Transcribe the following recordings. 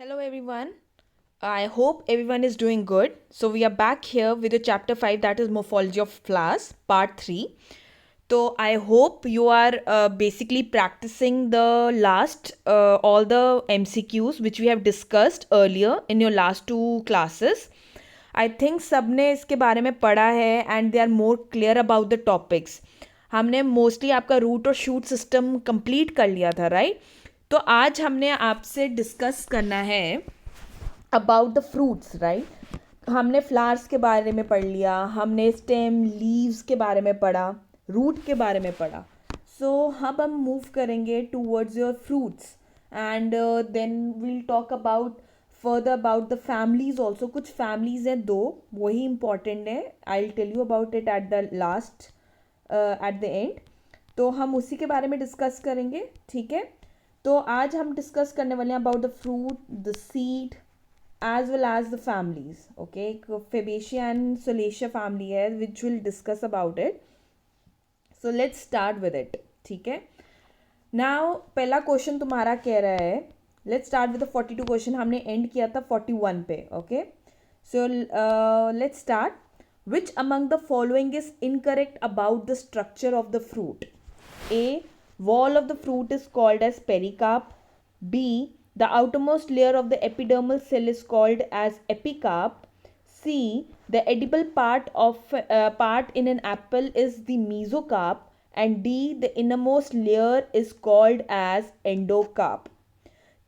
Hello everyone. I hope everyone is doing good. So we are back here with the chapter 5, that is Morphology of Flowers part 3. So I hope you are basically practicing the last all the MCQs which we have discussed earlier in your last two classes. I think सबने इसके बारे में पढ़ा है and they are more clear about the topics. हमने mostly आपका root और shoot system complete कर लिया था, राइट? तो आज हमने आपसे डिस्कस करना है अबाउट द फ्रूट्स, राइट? हमने फ्लावर्स के बारे में पढ़ लिया, हमने स्टेम लीव्स के बारे में पढ़ा, रूट के बारे में पढ़ा. सो अब हम मूव करेंगे towards your fruits and then we'll talk about further about the families also. कुछ फैमिलीज हैं दो, वही इंपॉर्टेंट है. I will tell you about it at the last at the end. तो हम उसी के बारे में डिस्कस करेंगे, ठीक है? तो आज हम डिस्कस करने वाले हैं about the fruit, the seed as well as the families. Okay, एक फेबेशिया एंड सोलेशिया फैमिली है which will discuss about it. So let's start with it, ठीक है? नाउ पहला क्वेश्चन तुम्हारा कह रहा है, let's start with the 42 question. हमने एंड किया था 41 पे. Okay, so let's start. Which among the following is incorrect about the structure of the fruit? A. Wall of the fruit is called as pericarp. B. The outermost layer of the epidermal cell is called as epicarp. C. The edible part in an apple is the mesocarp. And D. The innermost layer is called as endocarp.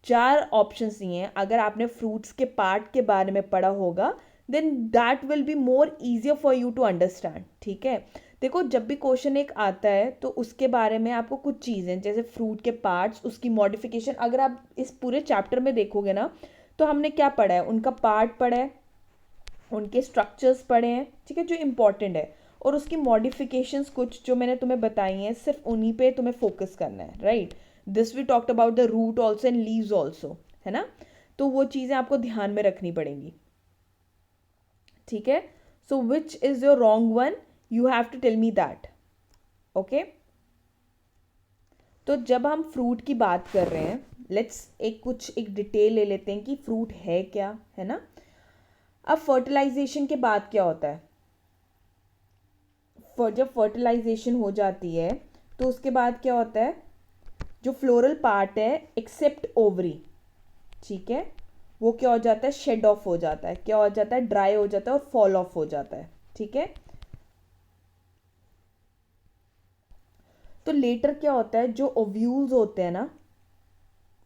चार options दिए हैं. अगर आपने fruits के part के बारे में पढ़ा होगा then that will be more easier for you to understand, ठीक है? देखो, जब भी क्वेश्चन एक आता है तो उसके बारे में आपको कुछ चीज़ें जैसे फ्रूट के पार्ट्स, उसकी मॉडिफिकेशन, अगर आप इस पूरे चैप्टर में देखोगे ना तो हमने क्या पढ़ा है, उनका पार्ट पढ़ा है, उनके स्ट्रक्चर्स पढ़े हैं, ठीक है, जो इम्पॉर्टेंट है, और उसकी मॉडिफिकेशंस कुछ जो मैंने तुम्हें बताई हैं, सिर्फ उन्हीं पे तुम्हें फोकस करना है, right? This we talked about the root also and leaves also, है ना? तो वो चीज़ें आपको ध्यान में रखनी पड़ेंगी, ठीक है? So which is your wrong one, you have to tell me that. Okay, तो जब हम फ्रूट की बात कर रहे हैं, लेट्स एक डिटेल ले लेते हैं कि फ्रूट है क्या, है ना? अब फर्टिलाइजेशन के बाद क्या होता है? जब फर्टिलाइजेशन हो जाती है तो उसके बाद क्या होता है, जो फ्लोरल पार्ट है एक्सेप्ट ओवरी, ठीक है, वो क्या हो जाता है, शेड ऑफ हो जाता है. क्या हो जाता है, ड्राई हो जाता है और फॉल ऑफ हो जाता है, ठीक है? तो लेटर क्या होता है, जो ओव्यूल्स होते हैं ना,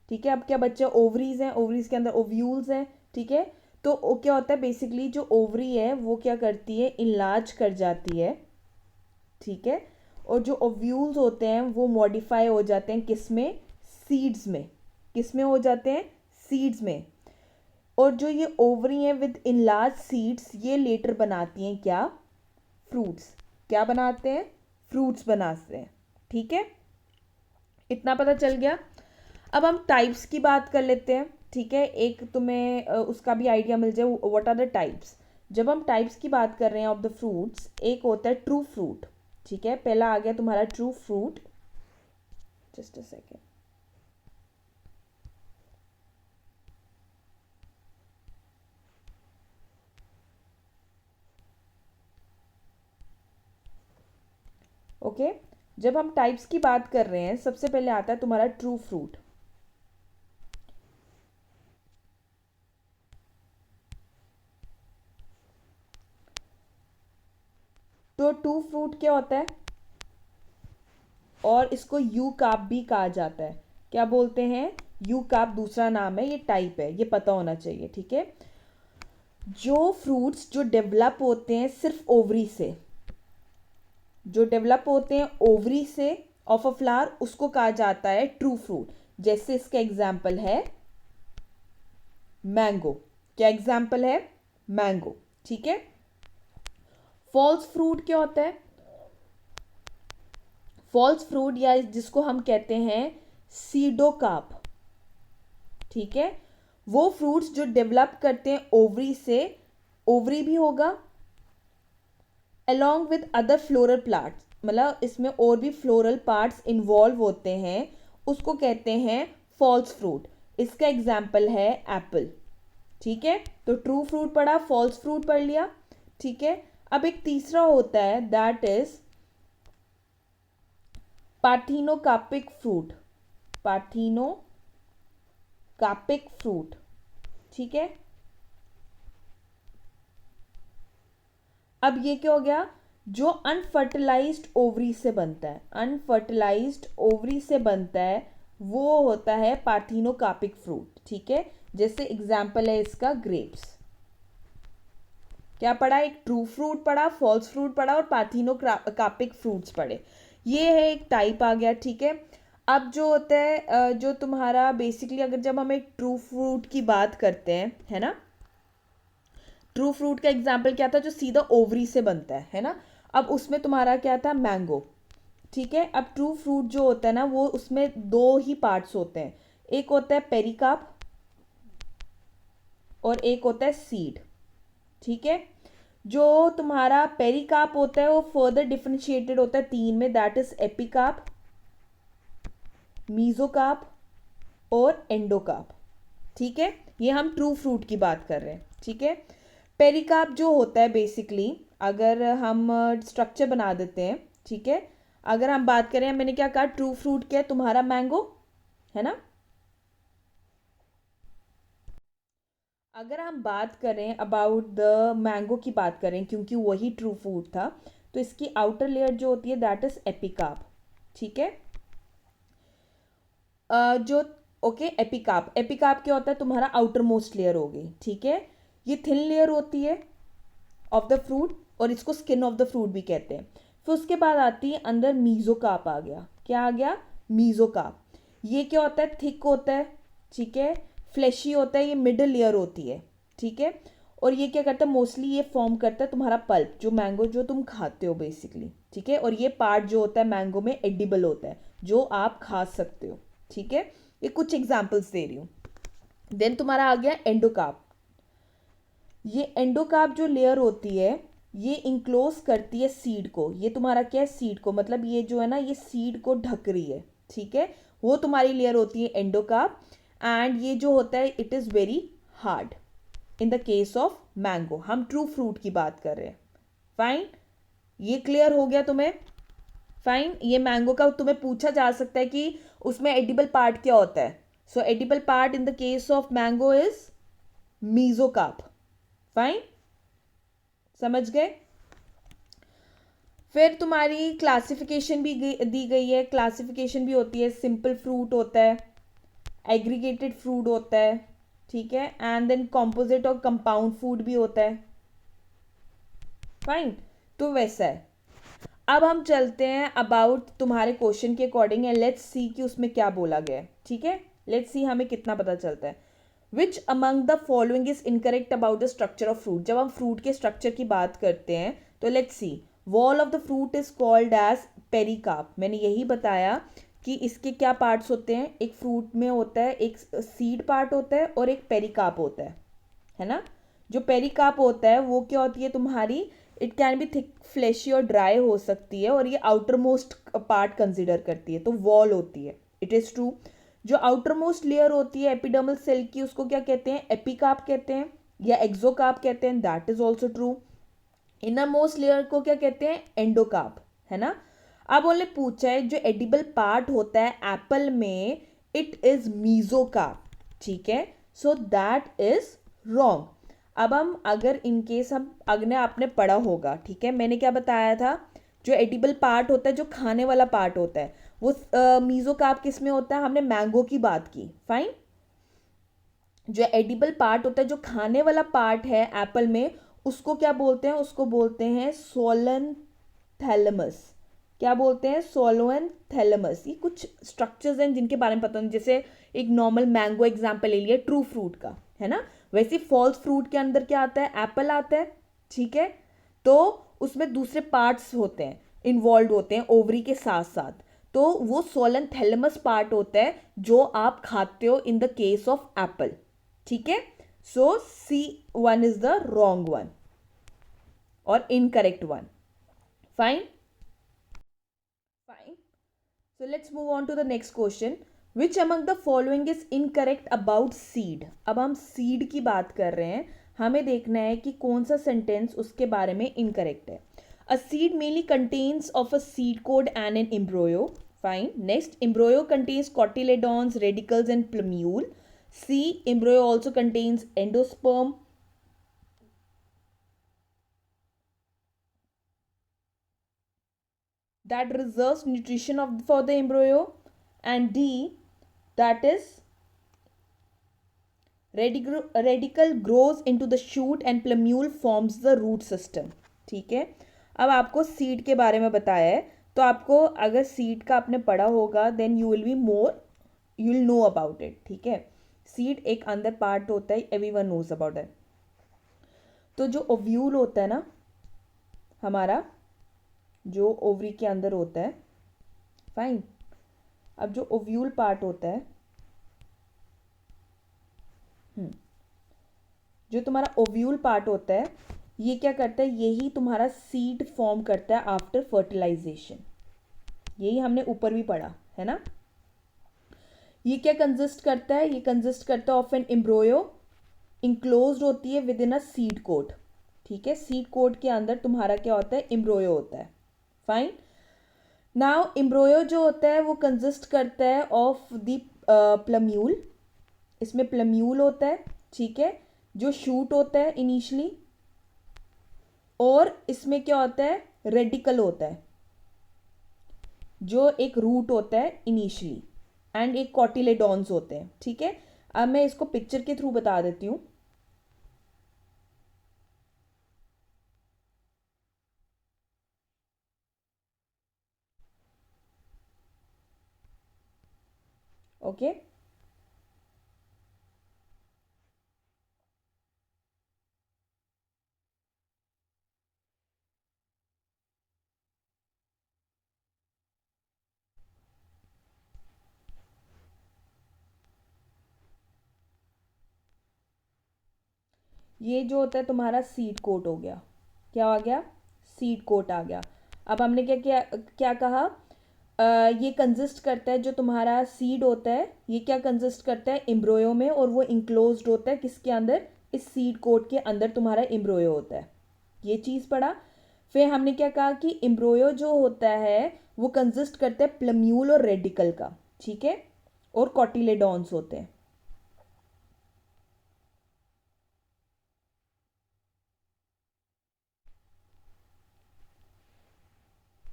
ठीक है, अब क्या बच्चे, ओवरीज हैं, ओवरीज के अंदर ओव्यूल्स हैं, ठीक है? तो क्या होता है, बेसिकली जो ओवरी है वो क्या करती है, इनलार्ज कर जाती है, ठीक है? और जो ओव्यूल्स होते हैं वो मॉडिफाई हो जाते हैं किस में, सीड्स में. किस में हो जाते हैं, सीड्स में. और जो ये ओवरी हैं विद इनलार्ज सीड्स, ये लेटर बनाती हैं क्या, फ्रूट्स. क्या बनाते हैं, फ्रूट्स बनाते हैं, ठीक है? इतना पता चल गया. अब हम टाइप्स की बात कर लेते हैं, ठीक है? एक तुम्हें उसका भी आइडिया मिल जाए, व्हाट आर द टाइप्स. जब हम टाइप्स की बात कर रहे हैं ऑफ द फ्रूट्स, एक होता है ट्रू फ्रूट, ठीक है? पहला आ गया तुम्हारा true fruit. Just a second. Okay, जब हम टाइप्स की बात कर रहे हैं सबसे पहले आता है तुम्हारा ट्रू फ्रूट. तो ट्रू फ्रूट क्या होता है, और इसको यू काप भी कहा जाता है. क्या बोलते हैं, यू काप दूसरा नाम है, ये टाइप है, ये पता होना चाहिए, ठीक है? जो फ्रूट्स जो डेवलप होते हैं सिर्फ ओवरी से, जो डेवलप होते हैं ओवरी से ऑफ अ फ्लावर, उसको कहा जाता है ट्रू फ्रूट. जैसे इसका एग्जाम्पल है मैंगो. क्या एग्जाम्पल है, मैंगो, ठीक है? फॉल्स फ्रूट क्या होता है, फॉल्स फ्रूट या जिसको हम कहते हैं सीडोकाप, ठीक है? वो फ्रूट्स जो डेवलप करते हैं ओवरी से, ओवरी भी होगा along with other floral plants, मतलब इसमें और भी फ्लोरल पार्ट्स इन्वॉल्व होते हैं, उसको कहते हैं फॉल्स फ्रूट. इसका एग्जाम्पल है एप्पल। ठीक है, तो ट्रू फ्रूट पढ़ा, फॉल्स फ्रूट पढ़ लिया। ठीक है, अब एक तीसरा होता है that is parthenocarpic fruit. Parthenocarpic fruit. ठीक है, अब ये क्या हो गया, जो अनफर्टिलाइज्ड ओवरी से बनता है, अनफर्टिलाइज्ड ओवरी से बनता है, वो होता है पार्थिनोकार्पिक फ्रूट। ठीक है, जैसे एग्जाम्पल है इसका ग्रेप्स। क्या पढ़ा, एक ट्रू फ्रूट पढ़ा, फॉल्स फ्रूट पढ़ा और पार्थिनोकार्पिक फ्रूट्स पढ़े। ये है एक टाइप आ गया। ठीक है, अब जो होता है जो तुम्हारा बेसिकली अगर जब हम एक ट्रू फ्रूट की बात करते हैं, है ना, ट्रू फ्रूट का एग्जाम्पल क्या था, जो सीधा ओवरी से बनता है ना। अब उसमें तुम्हारा क्या था, मैंगो। ठीक है, अब ट्रू फ्रूट जो होता है ना, वो उसमें दो ही पार्ट्स होते हैं, एक होता है पेरिकाप और एक होता है सीड। ठीक है, जो तुम्हारा पेरिकाप होता है वो फर्दर डिफरेंशिएटेड होता है तीन में, दैट इज एपिकाप, मीजोकाप और एंडोकाप। ठीक है, ये हम ट्रू फ्रूट की बात कर रहे हैं। ठीक है, पेरिकाप जो होता है बेसिकली, अगर हम स्ट्रक्चर बना देते हैं। ठीक है, अगर हम बात करें, मैंने क्या कहा, ट्रू फ्रूट क्या है, तुम्हारा मैंगो है ना। अगर हम बात करें अबाउट द मैंगो की बात करें, क्योंकि वही ट्रू फ्रूट था, तो इसकी आउटर लेयर जो होती है दैट इज एपिकाप। ठीक है, जो ओके एपिकाप, एपिकाप क्या होता है, तुम्हारा आउटर मोस्ट लेयर हो गई। ठीक है, ये थिन लेयर होती है ऑफ द फ्रूट और इसको स्किन ऑफ द फ्रूट भी कहते हैं। फिर उसके बाद आती है अंदर मीजोकाप आ गया। क्या आ गया, मीजोकाप। ये क्या होता है, थिक होता है। ठीक है, फ्लैशी होता है, ये मिडल लेयर होती है। ठीक है, और ये क्या करता है, मोस्टली ये फॉर्म करता है तुम्हारा पल्प, जो मैंगो जो तुम खाते हो बेसिकली। ठीक है, और ये पार्ट जो होता है मैंगो में एडिबल होता है, जो आप खा सकते हो। ठीक है, ये कुछ एग्जाम्पल्स दे रही हूँ। देन तुम्हारा आ गया एंडोकाप। ये एंडोकार्प जो लेयर होती है, ये इंक्लोज करती है सीड को। ये तुम्हारा क्या है, सीड को, मतलब ये जो है ना, ये सीड को ढक रही है। ठीक है, वो तुम्हारी लेयर होती है एंडोकार्प। एंड ये जो होता है it is very hard in the case of mango. हम ट्रू फ्रूट की बात कर रहे हैं। फाइन, ये क्लियर हो गया तुम्हें। फाइन, ये मैंगो का तुम्हें पूछा जा सकता है कि उसमें एडिबल पार्ट क्या होता है। So edible part in the case of mango is mesocarp. Fine, समझ गए। फिर तुम्हारी क्लासिफिकेशन भी दी गई है। क्लासिफिकेशन भी होती है, सिंपल फ्रूट होता है, एग्रीगेटेड फ्रूट होता है। ठीक है, एंड देन कॉम्पोजिट और कंपाउंड फूड भी होता है। फाइन, तो वैसा है। अब हम चलते हैं अबाउट तुम्हारे क्वेश्चन के अकॉर्डिंग एंड लेट्स सी कि उसमें क्या बोला गया है। ठीक है, लेट्स सी हमें कितना पता चलता है। विच among the following is incorrect about the structure of fruit. जब हम फ्रूट के स्ट्रक्चर की बात करते हैं तो let's see, wall of the fruit is called as pericarp. मैंने यही बताया कि इसके क्या पार्ट्स होते हैं, एक फ्रूट में होता है, एक सीड पार्ट होता है और एक पेरिकाप होता है ना। जो पेरिकाप होता है वो क्या होती है तुम्हारी, it can be thick, fleshy और ड्राई हो सकती है, और ये आउटर मोस्ट पार्ट कंसिडर करती है, तो वॉल होती है। It is true. जो आउटर मोस्ट लेयर होती है एपिडर्मल सेल की, उसको क्या कहते हैं, एपिकाप कहते हैं या एक्सोकाप कहते हैं, that is also true. Inner most layer को क्या कहते हैं, एंडोकाप, है ना। अब उन्होंने पूछा है जो एडिबल पार्ट होता है एप्पल में, इट इज मीजोकाप। ठीक है, सो दैट इज रॉन्ग। अब हम अगर इनकेस हम अग्नि आपने पढ़ा होगा, ठीक है, मैंने क्या बताया था, जो एडिबल पार्ट होता है, जो खाने वाला पार्ट होता है, वो मीजोकाप किस में होता है, हमने मैंगो की बात की। फाइन, जो एडिबल पार्ट होता है, जो खाने वाला पार्ट है एप्पल में, उसको क्या बोलते हैं, उसको बोलते हैं सोलन थैलेमस। क्या बोलते हैं, सोलोन थैलेमस। ये कुछ स्ट्रक्चर्स हैं जिनके बारे में पता नहीं, जैसे एक नॉर्मल मैंगो एग्जाम्पल ले लिया ट्रू फ्रूट का, है ना। वैसे फॉल्स फ्रूट के अंदर क्या आता है, एप्पल आता है। ठीक है, तो उसमें दूसरे पार्ट्स होते हैं, इन्वॉल्व होते हैं ओवरी के साथ साथ, तो वो सोलन थैलेमस पार्ट होता है जो आप खाते हो in the case of apple. ठीक है, so C one is the wrong one और incorrect one. Fine, fine, so let's move on to the next question. Which among the following is incorrect about seed. अब हम seed की बात कर रहे हैं, हमें देखना है कि कौन सा सेंटेंस उसके बारे में इनकरेक्ट है। A seed mainly contains of a seed coat and an embryo. Fine. Next, embryo contains cotyledons, radicals and plumule. C, embryo also contains endosperm that reserves nutrition for the embryo, and D, that is radical grows into the shoot and plumule forms the root system। ठीक है, अब आपको seed के बारे में बताया है, तो आपको अगर सीड का आपने पढ़ा होगा then you will be more, you will know about it. ठीक है, सीड एक अंदर पार्ट होता है, एवरीवन नोज अबाउट इट। तो जो ओव्यूल होता है ना हमारा, जो ओवरी के अंदर होता है, फाइन। अब जो ओव्यूल पार्ट होता है, जो तुम्हारा ओव्यूल पार्ट होता है, ये क्या करता है, यही तुम्हारा सीड फॉर्म करता है आफ्टर फर्टिलाइजेशन। यही हमने ऊपर भी पढ़ा है ना। ये क्या कंसिस्ट करता है, ये कंसिस्ट करता है ऑफ एन एम्ब्रोयो, इंक्लोज्ड होती है within a seed coat. ठीक है, सीड कोट के अंदर तुम्हारा क्या होता है, एम्ब्रोयो होता है। फाइन। नाउ एम्ब्रोयो जो होता है वो कंसिस्ट करता है ऑफ द प्लम्यूल, इसमें प्लम्यूल होता है। ठीक है, जो शूट होता है इनिशियली, और इसमें क्या होता है, रेडिकल होता है, जो एक रूट होता है इनिशियली, एंड एक कॉटिलेडॉन्स होते हैं। ठीक है, अब मैं इसको पिक्चर के थ्रू बता देती हूँ। ओके, ये जो होता है तुम्हारा सीड कोट हो गया। क्या आ गया, सीड कोट आ गया। अब हमने क्या क्या क्या कहा, ये कंसिस्ट करता है, जो तुम्हारा सीड होता है ये क्या कंसिस्ट करता है, एम्ब्रोयो में, और वो इंक्लोज्ड होता है किसके अंदर, इस सीड कोट के अंदर तुम्हारा एम्ब्रोयो होता है। ये चीज़ पढ़ा। फिर हमने क्या कहा कि एम्ब्रोयो जो होता है वो कंसिस्ट करता है प्लम्यूल और रेडिकल का। ठीक है, और कॉटिलेडॉन्स होते हैं।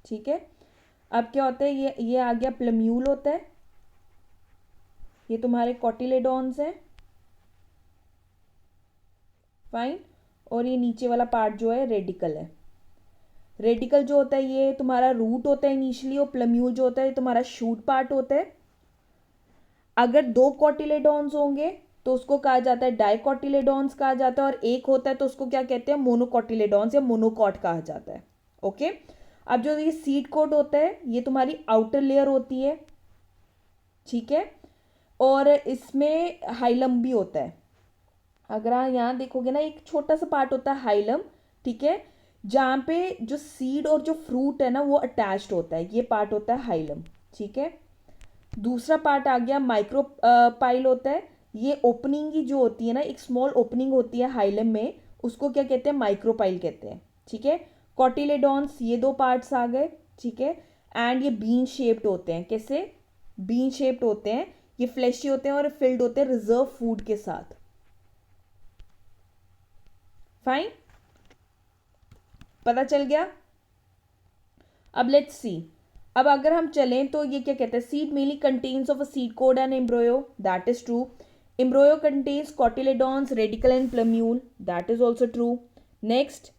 ठीक है, अब क्या होता है, ये आ गया प्लम्यूल होता है, ये तुम्हारे कॉटिलेडॉन्स हैं। फाइन। और ये नीचे वाला पार्ट जो है रेडिकल है। रेडिकल जो होता है ये तुम्हारा रूट होता है इनिशियली, और प्लम्यूल जो होता है ये तुम्हारा शूट पार्ट होता है। अगर दो कॉटिलेडॉन्स होंगे तो उसको कहा जाता है डाइकॉटिलेडॉन्स कहा जाता है, और एक होता है तो उसको क्या कहते हैं, मोनोकॉटिलेडॉन्स या मोनोकॉट कहा जाता है। ओके, अब जो ये सीड कोट होता है ये तुम्हारी आउटर लेयर होती है। ठीक है, और इसमें हाइलम भी होता है। अगर आप यहाँ देखोगे ना, एक छोटा सा पार्ट होता है हाइलम। ठीक है, जहाँ पे जो सीड और जो फ्रूट है ना वो अटैच्ड होता है, ये पार्ट होता है हाइलम। ठीक है, दूसरा पार्ट आ गया माइक्रो पाइल होता है। ये ओपनिंग ही जो होती है ना, एक स्मॉल ओपनिंग होती है हाइलम में, उसको क्या कहते हैं, माइक्रोपाइल कहते हैं। ठीक है, कॉटिलेडॉन्स, ये दो पार्ट्स आ गए। ठीक है, एंड ये बीन शेप्ड होते हैं। कैसे, बीन शेप्ड होते हैं, ये फ्लैशी होते हैं और फिल्ड होते हैं रिजर्व फूड के साथ। फाइन, पता चल गया। अब लेट्स सी, अब अगर हम चलें तो ये क्या कहते हैं, seed mainly contains of a seed coat and embryo, that is true. Embryo contains cotyledons, radicle and plumule, that is also true. Next,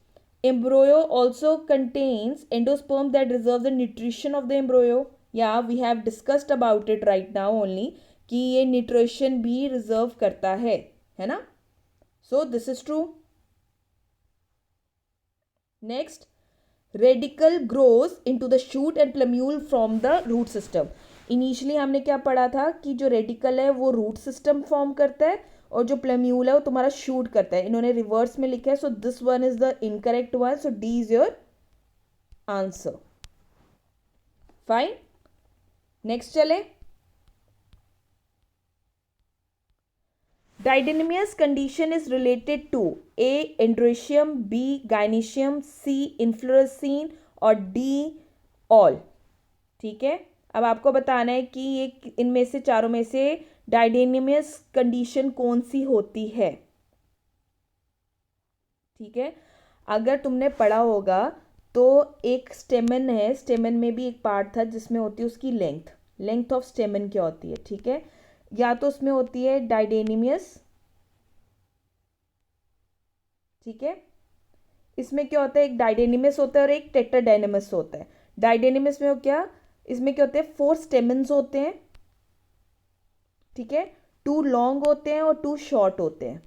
embryo also contains endosperm that reserves the nutrition of the embryo. Yeah, we have discussed about it right now only कि ये nutrition भी reserve करता है ना। So this is true. Next, radicle grows into the shoot and plumule from the root system. Initially हमने क्या पढ़ा था कि जो रेडिकल है वो रूट सिस्टम फॉर्म करता है, और जो प्लम्यूल है वो तुम्हारा शूट करता है। इन्होंने रिवर्स में लिखा है, so this one is the incorrect one, so D is your answer. Fine, next चले। Didynamous condition is related to A androecium, B gynoecium, C inflorescence और डी ऑल। ठीक है, अब आपको बताना है कि ये इनमें से चारों में से डाइडेनिमियस कंडीशन कौन सी होती है। ठीक है, अगर तुमने पढ़ा होगा तो एक स्टेमन है, स्टेमन में भी एक पार्ट था जिसमें होती है उसकी लेंथ, लेंथ ऑफ स्टेमन क्या होती है। ठीक है, या तो उसमें होती है डाइडेनिमियस। ठीक है, इसमें क्या होता है, एक डाइडेनिमियस होता है और एक टेट्राडाइनेमस होता है। डाइडेनिमियस में क्या, इसमें क्या होते हैं, 4 स्टेमन्स होते हैं। ठीक है, 2 लॉन्ग होते हैं और 2 शॉर्ट होते हैं।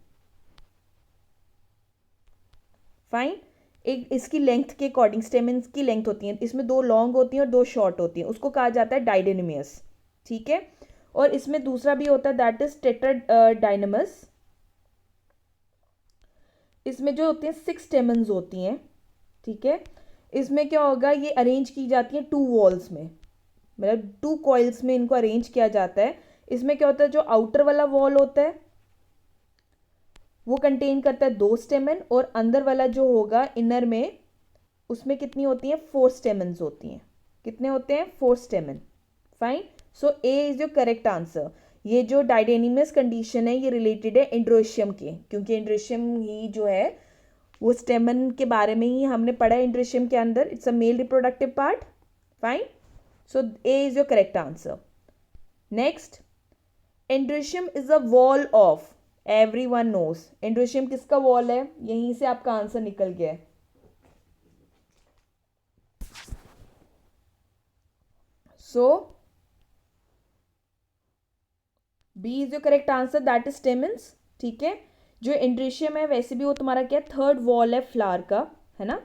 फाइन, एक इसकी लेंथ के अकॉर्डिंग स्टेमन्स की लेंथ होती है, इसमें 2 लॉन्ग होती हैं और 2 शॉर्ट होती हैं, उसको कहा जाता है डाइडेनिमियस। ठीक है, और इसमें दूसरा भी होता है दैट इज टेट्राडाइनेमस। इसमें जो होती हैं 6 स्टेमन्स होती हैं। ठीक है, इसमें क्या होगा, ये अरेंज की जाती है 2 वॉल्स में, मतलब 2 कॉइल्स में इनको अरेंज किया जाता है। इसमें क्या होता है, जो आउटर वाला वॉल होता है वो कंटेन करता है 2 स्टेमन, और अंदर वाला जो होगा इनर में, उसमें कितनी होती हैं, 4 स्टेमन्स होती हैं। कितने होते हैं, 4 स्टेमन। Fine, so A is your correct answer. ये जो डाइडेनिमस कंडीशन है ये रिलेटेड है एंड्रोशियम के, क्योंकि एंड्रोशियम ही जो है वो स्टेमन के बारे में ही हमने पढ़ा है एंड्रोशियम के अंदर, it's a male reproductive part. Fine, so A is your correct answer. Next, androecium is a whorl of, everyone knows androecium किसका वॉल है, यहीं से आपका आंसर निकल गया है। So B is your correct answer, that is stamens. ठीक है, जो एंड्रोशियम है वैसे भी वो तुम्हारा क्या, थर्ड वॉल है फ्लावर का, है ना।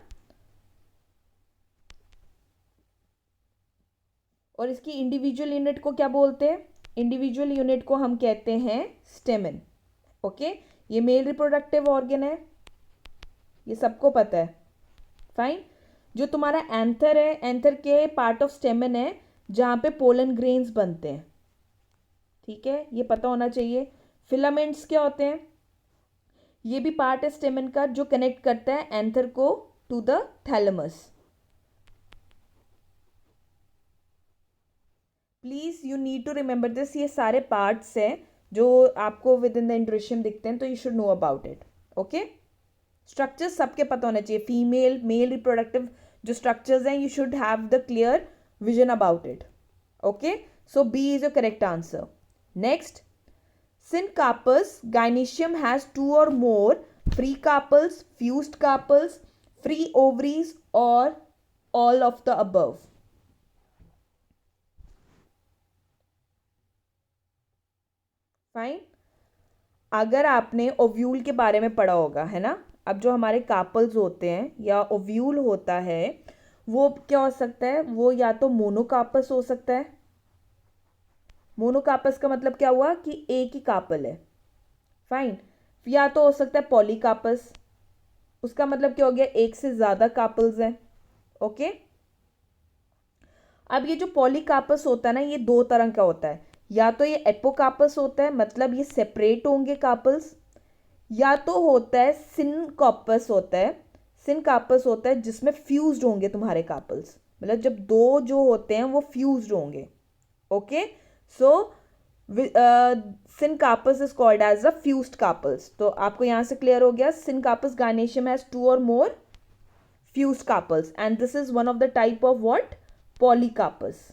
और इसकी इंडिविजुअल यूनिट को क्या बोलते हैं, इंडिविजुअल यूनिट को हम कहते हैं स्टेमन। ओके, ये मेल रिप्रोडक्टिव ऑर्गन है, ये सबको पता है। फाइन, जो तुम्हारा एंथर है, एंथर के पार्ट ऑफ स्टेमन है जहाँ पे पोलन ग्रेन्स बनते हैं। ठीक है, ये पता होना चाहिए। फिलामेंट्स क्या होते हैं, ये भी पार्ट है स्टेमन का जो कनेक्ट करता है एंथर को to the thalamus. Please you need to remember this, ये सारे पार्ट्स हैं जो आपको विद इन द एंड्रोशियम दिखते हैं, तो you should know about it. Okay, structures सबके पता होना चाहिए, फीमेल मेल रिप्रोडक्टिव जो स्ट्रक्चर्स हैं, you should have the clear vision about it. Okay, so B is your correct answer. Next, syncarpus gynoecium has 2 or more free carpels, fused carpels, free ovaries or all of the above. Fine, अगर आपने ovule के बारे में पढ़ा होगा, है ना, अब जो हमारे कार्पल्स होते हैं या ओव्यूल होता है वो क्या हो सकता है, वो या तो मोनोकार्पस हो सकता है। मोनोकार्पस का मतलब क्या हुआ कि एक ही कार्पल है। फाइन, या तो हो सकता है पॉलीकार्पस, उसका मतलब क्या हो गया, एक से ज़्यादा कार्पल्स हैं। ओके, अब ये जो पॉलीकार्पस होता है ना, ये 2 तरह का होता है, या तो ये एपोकार्पस होता है, मतलब ये सेपरेट होंगे कार्पल्स, या तो होता है सिनकॉर्पस होता है। सिनकार्पस होता है जिसमें फ्यूज्ड होंगे तुम्हारे कार्पल्स, मतलब जब 2 जो होते हैं वो फ्यूज्ड होंगे। Okay, so syncarpus is called as a fused carpels। तो आपको यहाँ से क्लियर हो गया, syncarpus gynoecium has 2 or more fused carpels and this is one of the type of what, polycarpus।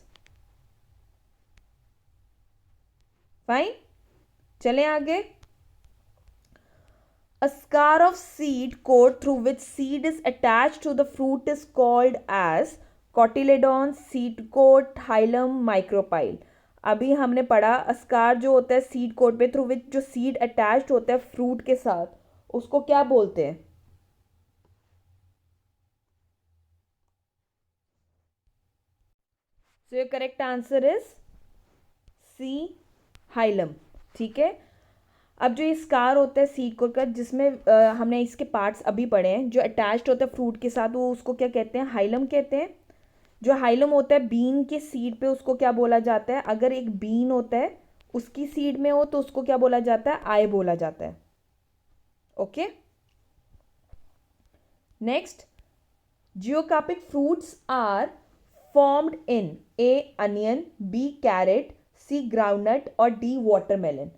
Fine, चलें आगे। A scar of seed coat through which seed is attached to the fruit is called as cotyledon, seed coat, hilum, micropyle। अभी हमने पढ़ा अस्कार जो होता है seed coat पे, through which जो सीड अटैच्ड होता है फ्रूट के साथ, उसको क्या बोलते हैं। So your correct answer is C, hilum. ठीक है, अब जो ये स्कार होता है सीड कोट का, जिसमें हमने इसके पार्ट्स अभी पढ़े हैं, जो अटैच्ड होता है फ्रूट के साथ, वो उसको क्या कहते हैं, हाइलम कहते हैं। जो हाइलम होता है बीन के सीड पे, उसको क्या बोला जाता है, अगर एक बीन होता है उसकी सीड में हो तो उसको क्या बोला जाता है, आई बोला जाता है। Okay, next, geocarpic fruits are formed in A. onion, B. carrot, C. groundnut और D. watermelon।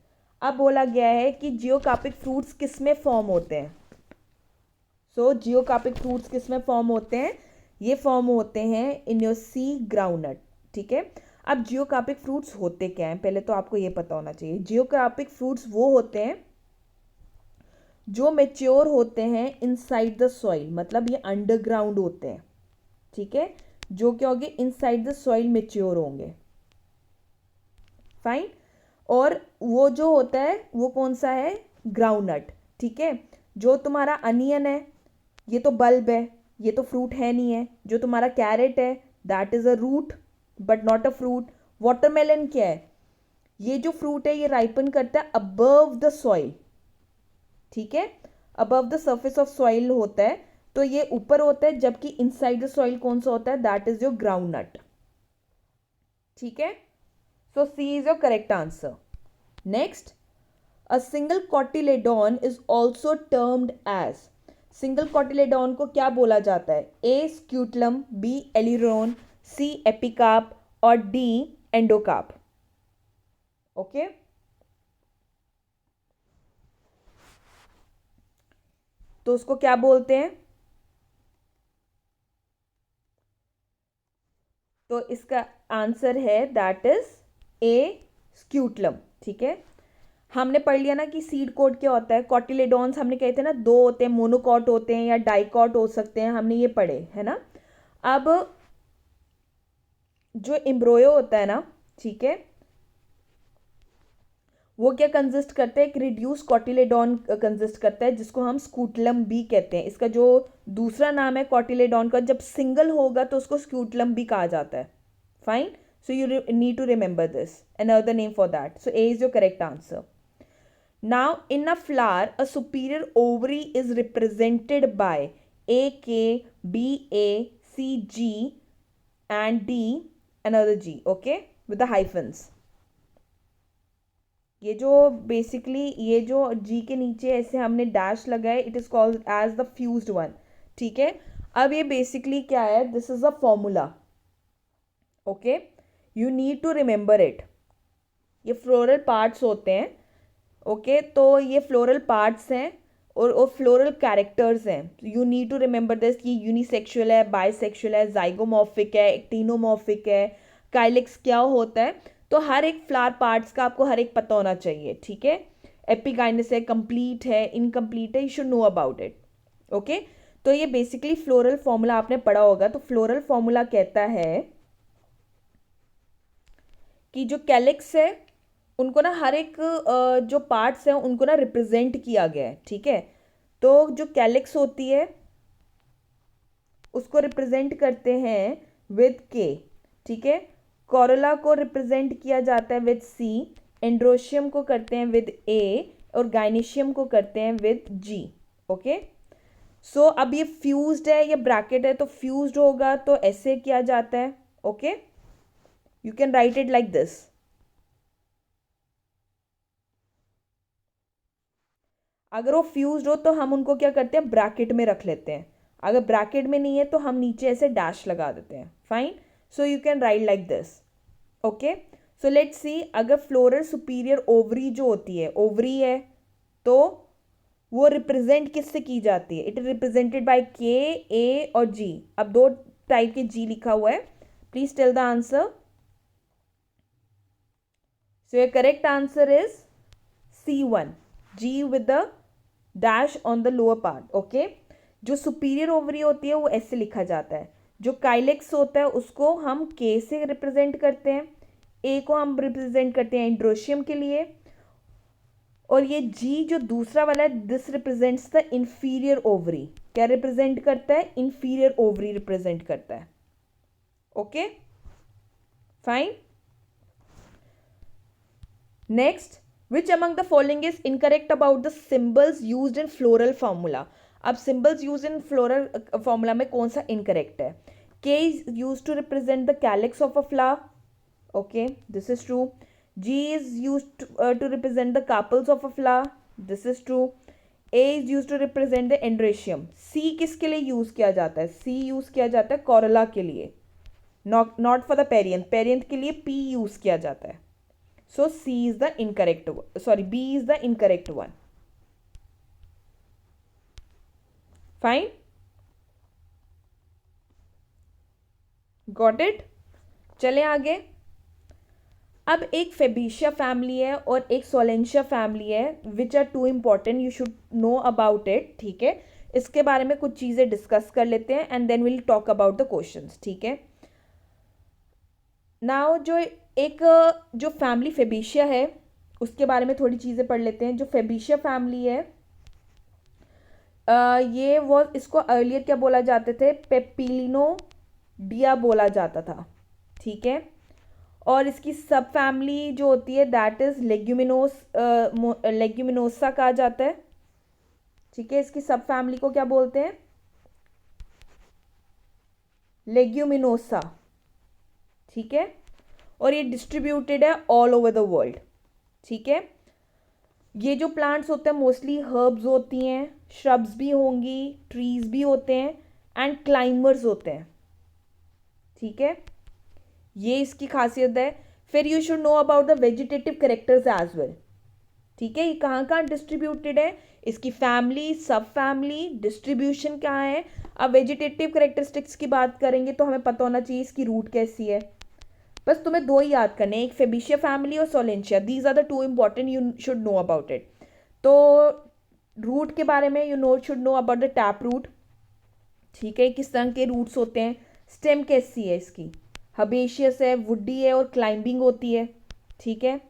अब बोला गया है कि जियोकार्पिक फ्रूट्स किस में फॉर्म होते हैं। जियोकार्पिक फ्रूट्स किस में फॉर्म होते हैं, ये फॉर्म होते हैं इन योर सी ग्राउंडनट। ठीक है, अब जियोकार्पिक फ्रूट्स होते क्या हैं, पहले तो आपको ये पता होना चाहिए। जियोकार्पिक फ्रूट्स वो होते हैं जो मेच्योर होते हैं इनसाइड द सॉइल, मतलब ये अंडरग्राउंड होते हैं। ठीक है, जो क्या होंगे, इनसाइड द सॉइल मेच्योर होंगे। फाइन, और वो जो होता है वो कौन सा है, ग्राउंडनट। ठीक है, जो तुम्हारा अनियन है ये तो बल्ब है, ये तो फ्रूट है नहीं है। जो तुम्हारा कैरेट है that is a root but not a fruit. Watermelon क्या है, ये जो फ्रूट है ये राइपन करता है अबव द सॉइल। ठीक है, above the surface of soil होता है, तो ये ऊपर होता है, जबकि इनसाइड द सॉइल कौन सा होता है, दैट इज योर ग्राउंडनट। ठीक है, so C is your correct answer. Next, a single cotyledon is also termed as, single cotyledon को क्या बोला जाता है, A scutellum, B aleurone, C epicarp और डी एंडोकार्प। ओके, तो उसको क्या बोलते हैं, तो इसका आंसर है दैट इज ए स्क्यूटलम। ठीक है, हमने पढ़ लिया ना कि सीड कोड क्या होता है। कॉटिलेडॉन्स हमने कहे थे ना, दो होते हैं, मोनोकॉट होते हैं या डाइकॉट हो सकते हैं, हमने ये पढ़े है ना। अब जो एम्ब्रोयो होता है ना, ठीक है, वो क्या कंसिस्ट करता है, एक रिड्यूस कॉटिलेडॉन कंसिस्ट करता है, जिसको हम स्कूटलम बी कहते हैं। इसका जो दूसरा नाम है कॉटिलेडॉन का, जब सिंगल होगा तो उसको स्क्यूटलम बी कहा जाता है। Fine, so you need to remember this, another name for that. So A is your correct answer. Now, in a flower, a superior ovary is represented by A, K, B, A, C, G, and D, another G, okay, with the hyphens. ये जो basically ये जो G के नीचे ऐसे हमने dash लगाए, it is called as the fused one. ठीक है, अब ये बेसिकली क्या है, this is a formula. Okay, you need to remember it. ये फ्लोरल पार्ट्स होते हैं। ओके, तो ये फ्लोरल पार्ट्स हैं और फ्लोरल कैरेक्टर्स हैं। You need to remember this कि यूनिसेक्सुअल है, बाइसेक्सुअल है, जाइगोमॉर्फिक है, एक्टिनोमॉर्फिक है, काइलेक्स क्या होता है। तो हर एक फ्लावर पार्ट्स का आपको हर एक पता होना चाहिए। ठीक है, एपिगाइनस है, कंप्लीट है, इनकम्प्लीट है, you should know about it. Okay, तो ये बेसिकली फ्लोरल फॉर्मूला आपने पढ़ा होगा। तो फ्लोरल फॉर्मूला कहता है कि जो कैलिक्स है उनको ना हर एक जो पार्ट्स हैं उनको ना रिप्रेजेंट किया गया है। ठीक है, तो जो कैलिक्स होती है उसको रिप्रेजेंट करते हैं विद के। ठीक है, कोरोला को रिप्रेजेंट किया जाता है विद सी, एंड्रोशियम को करते हैं विद ए और गाइनेशियम को करते हैं विद जी। ओके, सो अब ये फ्यूज्ड है, ये ब्रैकेट है, तो फ्यूज्ड होगा तो ऐसे किया जाता है। Okay, you can write it like this. अगर वो फ्यूज्ड हो तो हम उनको क्या करते हैं, ब्रैकेट में रख लेते हैं। अगर ब्रैकेट में नहीं है तो हम नीचे ऐसे डैश लगा देते हैं। Fine, so you can write like this. Okay, so let's see, अगर फ्लोरल सुपीरियर ओवरी जो होती है, ओवरी है, तो वो रिप्रेजेंट किससे की जाती है, इट इज रिप्रेजेंटेड बाय के, ए और जी। अब दो टाइप के जी लिखा हुआ है, please tell the answer. So your correct answer is C1, G with the dash on the lower part. Okay, जो सुपीरियर ओवरी होती है वो ऐसे लिखा जाता है। जो काइलेक्स होता है उसको हम K से रिप्रेजेंट करते हैं, A को हम रिप्रेजेंट करते हैं एंड्रोशियम के लिए, और ये G जो दूसरा वाला है this represents the inferior ovary. क्या रिप्रेजेंट करता है, इंफीरियर ओवरी रिप्रेजेंट करता है। Okay, fine. Next, which among the following is incorrect about the symbols used in floral formula? अब symbols used in floral formula में कौन सा incorrect है? K is used to represent the calyx of a flower. Okay, this is true. G is used to represent the carpels of a flower. This is true. A is used to represent the endometrium. C किसके लिए use किया जाता है? C use किया जाता है Corolla के लिए, not for the perianth. Perianth के लिए P यूज किया जाता है. So C is the incorrect one. Sorry, B is the incorrect one. Fine. Got it? चले आगे. अब एक फेबिशिया फैमिली है और एक सोलेंशिया फैमिली है, which are too important, you should know about it. ठीक है, इसके बारे में कुछ चीज़ें डिस्कस कर लेते हैं and then we'll talk about the questions. ठीक है. नाउ जो फैमिली फेबिशिया है उसके बारे में थोड़ी चीज़ें पढ़ लेते हैं. जो फेबिशिया फैमिली है, ये वो इसको अर्लियर क्या बोला जाते थे? पेपिलिनोडिया बोला जाता था. ठीक है. और इसकी सब फैमिली जो होती है दैट इज लेग्यूमिनोसा कहा जाता है. ठीक है. इसकी सब फैमिली को क्या बोलते हैं? लेग्यूमिनोसा. ठीक है. और ये डिस्ट्रीब्यूटेड है ऑल ओवर द वर्ल्ड. ठीक है. ये जो प्लांट्स होते हैं मोस्टली हर्ब्स होती हैं, श्रब्स भी होंगी, ट्रीज भी होते हैं एंड क्लाइंबर्स होते हैं. ठीक है. ये इसकी खासियत है. फिर you should know about the vegetative characters as well. ठीक है. ये कहाँ कहाँ डिस्ट्रीब्यूटेड है, इसकी फैमिली, सब फैमिली, डिस्ट्रीब्यूशन कहाँ है. अब वेजिटेटिव करेक्टरिस्टिक्स की बात करेंगे तो हमें पता होना चाहिए इसकी रूट कैसी है. बस तुम्हें दो ही याद करने, एक फेबिशिया फैमिली और Solanaceae. These are the two important, you should know about it. तो रूट के बारे में you should know about the tap root. ठीक है. किस तरह के रूट्स होते हैं. स्टेम कैसी है इसकी? हबेशियस है, वुडी है और क्लाइंबिंग होती है. ठीक है.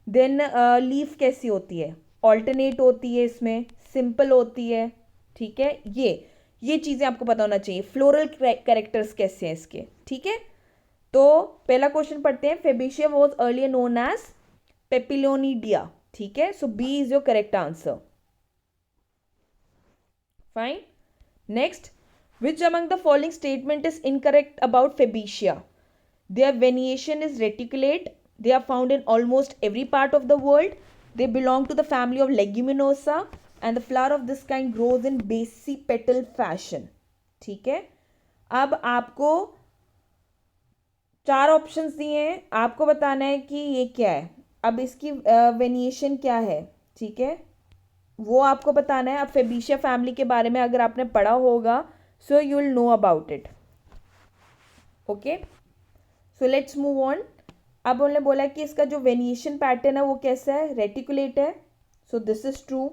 देन लीफ कैसी होती है? ऑल्टरनेट होती है इसमें, सिंपल होती है. ठीक है. ये चीज़ें आपको पता होना चाहिए. फ्लोरल कैरेक्टर्स कैसे हैं इसके. ठीक है. तो पहला क्वेश्चन पढ़ते हैं. Fabaceae was earlier known as Papilionaceae. ठीक है. So B is your correct answer. Fine. Next, which among the following statement is incorrect about Fabaceae? Their veneration is reticulate. They are found in almost every part of the world. They belong to the family of Leguminosa and the flower of this kind grows in basipetal fashion. ठीक है. अब आपको चार options दिए हैं, आपको बताना है कि ये क्या है. अब इसकी वेनिएशन क्या है. ठीक है, वो आपको बताना है. अब फेबिशिया फैमिली के बारे में अगर आपने पढ़ा होगा so you will know about it. okay, so let's move on. अब उन्होंने बोला कि इसका जो वेनिएशन पैटर्न है वो कैसा है? रेटिकुलेट है. So this is true.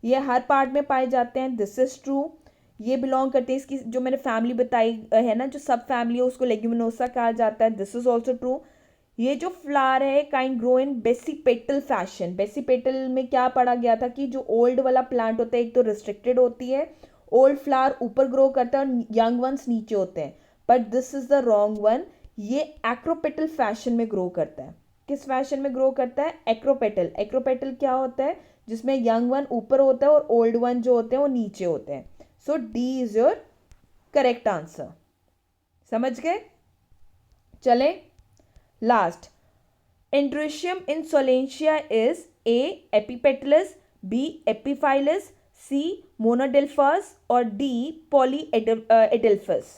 ये हर पार्ट में पाए जाते हैं. This is true. ये बिलोंग करते हैं, इसकी जो मैंने फैमिली बताई है ना, जो सब फैमिली है उसको लेग्यूमिनोसा कहा जाता है. This is also true. ये जो फ्लावर है kind grow in basipetal fashion. Basipetal में क्या पढ़ा गया था कि जो ओल्ड वाला प्लांट होता है एक तो रिस्ट्रिक्टेड होती है, ओल्ड फ्लावर ऊपर ग्रो करता है और यंग वंस नीचे होते हैं. But this is the wrong one. ये एक्रोपेटल फैशन में ग्रो करता है. किस फैशन में ग्रो करता है? एक्रोपेटल. एक्रोपेटल क्या होता है? जिसमें यंग वन ऊपर होता है और ओल्ड वन जो होते हैं वो नीचे होते हैं. So D is your correct answer. समझ गए? चले last. Androecium in Solanaceae is A epipetalous, B epiphyllous, C monadelphous और डी पॉलीएडेल्फस.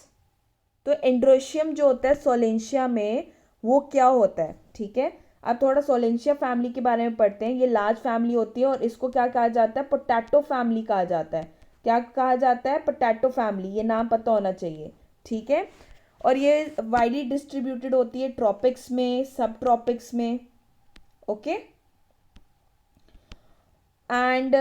तो एंड्रोशियम जो होता है सोलेंशिया में वो क्या होता है? ठीक है. अब थोड़ा सोलेंशिया फैमिली के बारे में पढ़ते हैं. ये लार्ज फैमिली होती है और इसको क्या कहा जाता है? पोटैटो फैमिली कहा जाता है. क्या कहा जाता है? Potato family. ये नाम पता होना चाहिए. ठीक है. और ये वाइडली डिस्ट्रीब्यूटेड होती है ट्रॉपिक्स में, सब ट्रॉपिक्स में. Okay. And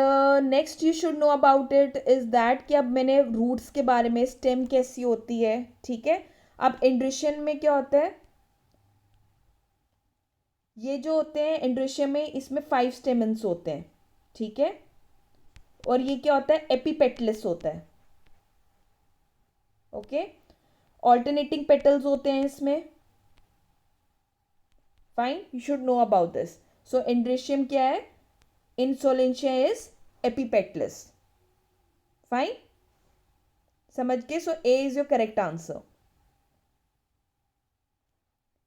next you should know about it is that कि अब मैंने रूट्स के बारे में, स्टेम कैसी होती है. ठीक है. अब एंड्रिशियन में क्या होता है? ये जो होते हैं एंड्रिशियम में, इसमें 5 स्टेमन्स होते हैं. ठीक है. और ये क्या होता है? एपिपेटलस होता है. ओके. ऑल्टरनेटिंग पेटल्स होते हैं इसमें. Fine, you should know about this. So androecium क्या है? In Solanaceae is epipetalous. Fine, समझ के. So A is your correct answer.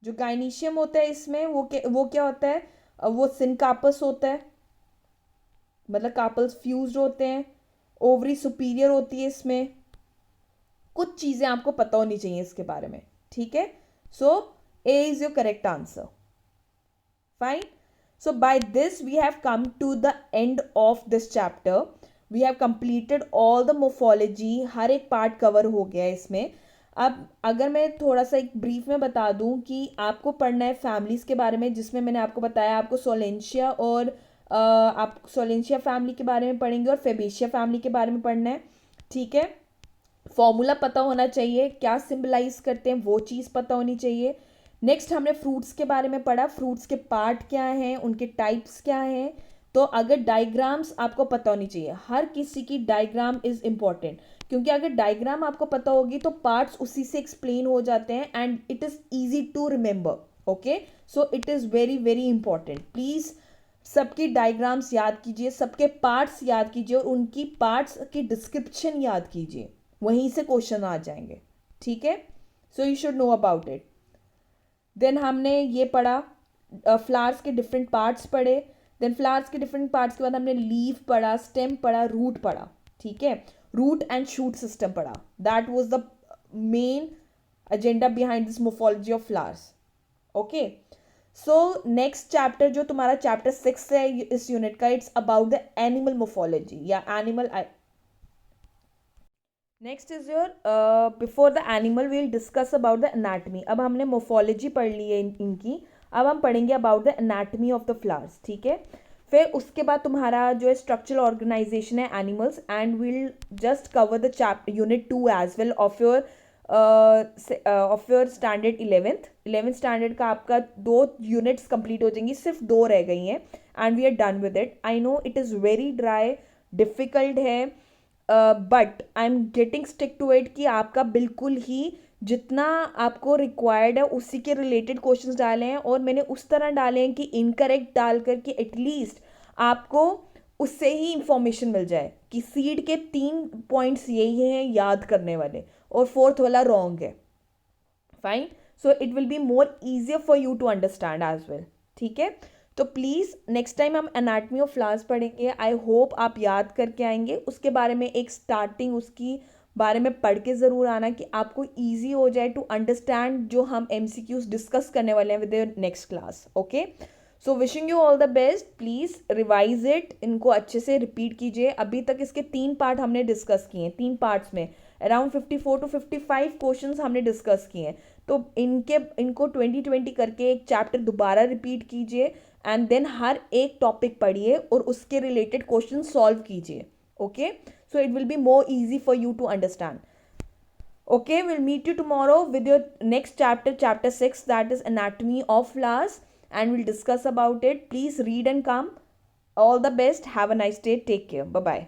जो गाइनीशियम होता है इसमें वो क्या होता है? वो सिनकापस होता है, मतलब कार्पल्स फ्यूज्ड होते हैं, ओवरी सुपीरियर होती है इसमें, कुछ चीज़ें आपको पता होनी चाहिए इसके बारे में, ठीक है। So A is your correct answer. Fine. So by this we have come to the end of this chapter. We have completed all the morphology, हर एक पार्ट कवर हो गया है इसमें। अब अगर मैं थोड़ा सा एक ब्रीफ में बता दूं कि आपको पढ़ना है फैमिलीज के बारे में, जिसमें मैंने आपको बताया आपको सोलेंशिया और आप सोलेंशिया फैमिली के बारे में पढ़ेंगे और फेबेशिया फैमिली के बारे में पढ़ना है, ठीक है। फॉर्मूला पता होना चाहिए, क्या सिंबलाइज करते हैं वो चीज़ पता होनी चाहिए। नेक्स्ट हमने फ्रूट्स के बारे में पढ़ा, फ्रूट्स के पार्ट क्या हैं, उनके टाइप्स क्या हैं। तो अगर डायग्राम्स आपको पता होनी चाहिए, हर किसी की डायग्राम इज इम्पॉर्टेंट, क्योंकि अगर डायग्राम आपको पता होगी तो पार्ट्स उसी से एक्सप्लेन हो जाते हैं and it is easy to remember. Okay, so it is very very important. Please सबकी डायग्राम्स याद कीजिए, सबके पार्ट्स याद कीजिए और उनकी पार्ट्स की डिस्क्रिप्शन याद कीजिए, वहीं से क्वेश्चन आ जाएंगे, ठीक है। So you should know about it. Then हमने ये पढ़ा, फ्लावर्स के डिफरेंट पार्ट्स पढ़े। देन फ्लावर्स के डिफरेंट पार्ट्स के बाद हमने लीफ पढ़ा, स्टेम पढ़ा, रूट पढ़ा, ठीक है। रूट एंड शूट सिस्टम पढ़ा। That was the main agenda behind this morphology of flowers. Okay, so next chapter जो तुम्हारा चैप्टर 6 है इस यूनिट का, it's about the animal morphology या animal. Next is your before the animal we'll discuss about the anatomy. अब हमने morphology पढ़ ली है इनकी, अब हम पढ़ेंगे about the anatomy of the flowers, ठीक है। फिर उसके बाद तुम्हारा जो है स्ट्रक्चरल ऑर्गेनाइजेशन है animals, and we'll just cover the chapter unit 2 as well of your standard 11th standard का आपका 2 यूनिट्स कंप्लीट हो जाएंगी, सिर्फ 2 रह गई हैं and we are done with it. I know it is very dry, difficult है, but I am getting stick to it कि आपका बिल्कुल ही जितना आपको रिक्वायर्ड है उसी के रिलेटेड क्वेश्चंस डाले हैं, और मैंने उस तरह डाले हैं कि इनकरेक्ट डाल कर कि एटलीस्ट आपको उससे ही इंफॉर्मेशन मिल जाए कि सीड के 3 पॉइंट्स यही हैं याद करने वाले और 4th वाला रॉन्ग है। Fine, so it will be more easier for you to understand as well, ठीक है। तो प्लीज़ नेक्स्ट टाइम हम एनाटमी ऑफ फ्लावर्स पढ़ेंगे, आई होप आप याद करके आएंगे, उसके बारे में एक स्टार्टिंग उसकी बारे में पढ़ के ज़रूर आना कि आपको ईजी हो जाए टू अंडरस्टैंड जो हम MCQs डिस्कस करने वाले हैं with your next class. Okay, so wishing you all the best. Please revise it, इनको अच्छे से रिपीट कीजिए। अभी तक इसके 3 पार्ट हमने डिस्कस किए हैं, 3 पार्ट्स में अराउंड 54 to 55 क्वेश्चंस हमने डिस्कस किए हैं। तो इनको 20-20 करके एक चैप्टर दोबारा रिपीट कीजिए एंड देन हर एक टॉपिक पढ़िए और उसके रिलेटेड क्वेश्चन सॉल्व कीजिए। Okay, so it will be more easy for you to understand. Okay, we'll meet you tomorrow with your next chapter, chapter 6, that is anatomy of flowers, and we'll discuss about it. Please read and come. All the best. Have a nice day. Take care. Bye bye.